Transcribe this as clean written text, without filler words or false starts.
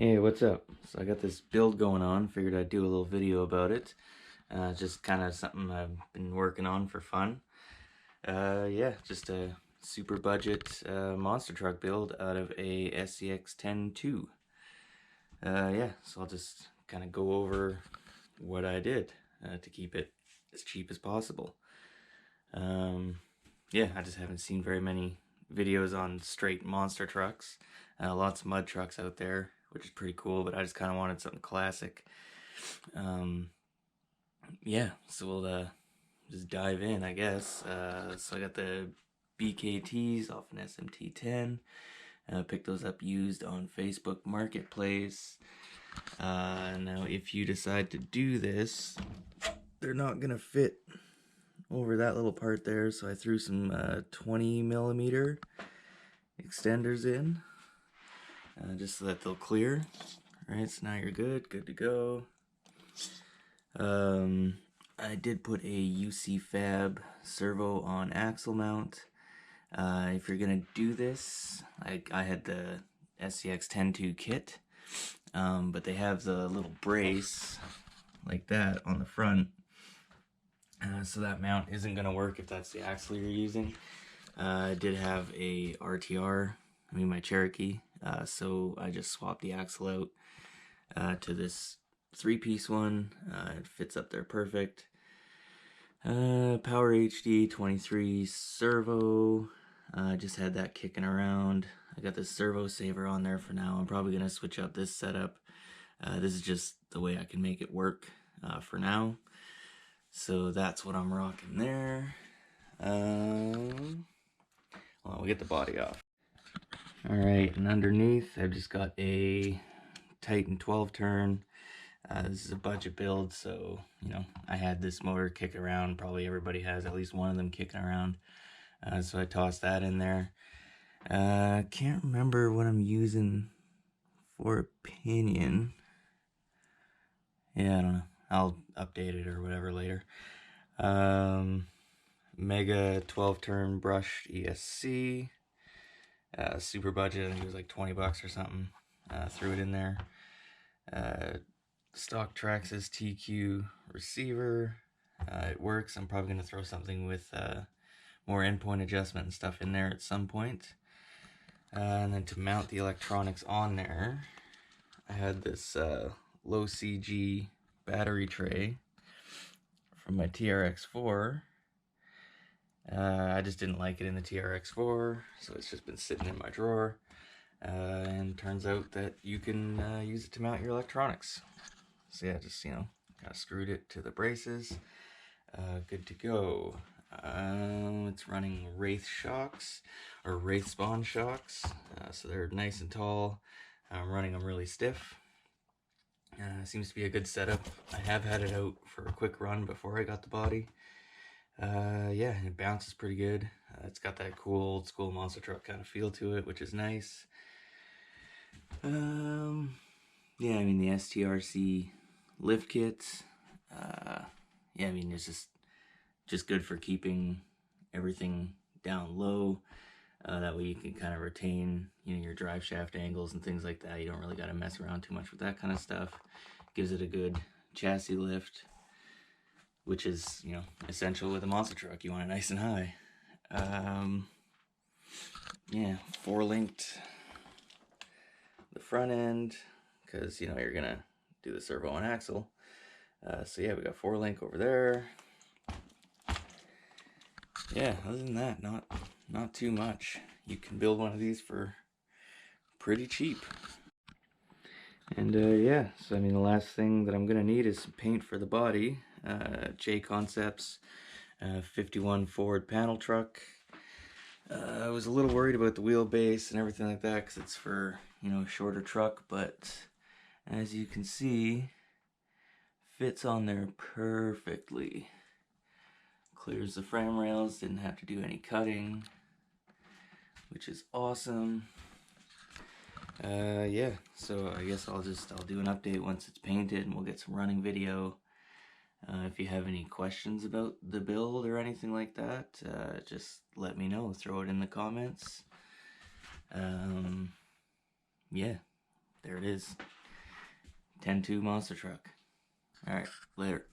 Hey, what's up? So I got this build going on, figured I'd do a little video about it. Just kind of something I've been working on for fun. Yeah, just a super budget monster truck build out of a SCX10II. Yeah, so I'll just kind of go over what I did to keep it as cheap as possible. Yeah, I just haven't seen very many videos on straight monster trucks. Lots of mud trucks out there, which is pretty cool, but I just kind of wanted something classic. Yeah, so we'll just dive in, I guess. So I got the BKTs off an SMT10. Picked those up used on Facebook Marketplace. Now, if you decide to do this, they're not gonna fit over that little part there, so I threw some 20 millimeter extenders in, just so that they'll clear. Alright, so now you're good to go. I did put a UC Fab servo on axle mount. If you're gonna do this, I had the SCX10II kit, but they have the little brace like that on the front, so that mount isn't gonna work if that's the axle you're using. I did have a RTR, my Cherokee, so I just swapped the axle out to this 3-piece one. It fits up there perfect. Power HD 23 servo. I just had that kicking around. I got this servo saver on there for now. I'm probably gonna switch out this setup. This is just the way I can make it work for now. So that's what I'm rocking there. We'll get the body off. Alright, and underneath I've just got a Titan 12 turn. This is a budget build, so I had this motor kick around. Probably everybody has at least one of them kicking around, so I tossed that in there. Can't remember what I'm using for a pinion. Yeah, I don't know, I'll update it or whatever later. Mega 12 turn brushed ESC, super budget. I think it was like 20 bucks or something. Threw it in there. Stock Traxxas TQ receiver. It works. I'm probably going to throw something with more endpoint adjustment and stuff in there at some point. And then to mount the electronics on there, I had this low CG battery tray from my TRX4. I just didn't like it in the TRX4, so it's just been sitting in my drawer. And turns out that you can use it to mount your electronics. So yeah, just kind of screwed it to the braces. Good to go. It's running Wraith shocks, or Wraith spawn shocks. So they're nice and tall. I'm running them really stiff. Seems to be a good setup. I have had it out for a quick run before I got the body. Yeah, it bounces pretty good. It's got that cool old school monster truck kind of feel to it, which is nice. Yeah, the STRC lift kits. Yeah, it's just good for keeping everything down low. That way you can kind of retain, your drive shaft angles and things like that. You don't really got to mess around too much with that kind of stuff. Gives it a good chassis lift, which is, essential with a monster truck. You want it nice and high. Yeah, 4-linked the front end, because, you're going to do the servo and axle. So yeah, we got 4-link over there. Yeah, other than that, not too much. You can build one of these for pretty cheap. And yeah, so the last thing that I'm gonna need is some paint for the body. J Concepts 51 Ford panel truck. I was a little worried about the wheelbase and everything like that, because it's for a shorter truck, but as you can see, fits on there perfectly. Clears the frame rails, didn't have to do any cutting, which is awesome. Yeah, so I guess I'll do an update once it's painted, and we'll get some running video. If you have any questions about the build or anything like that, just let me know. Throw it in the comments. Yeah, there it is. 10.2 monster truck. Alright, later.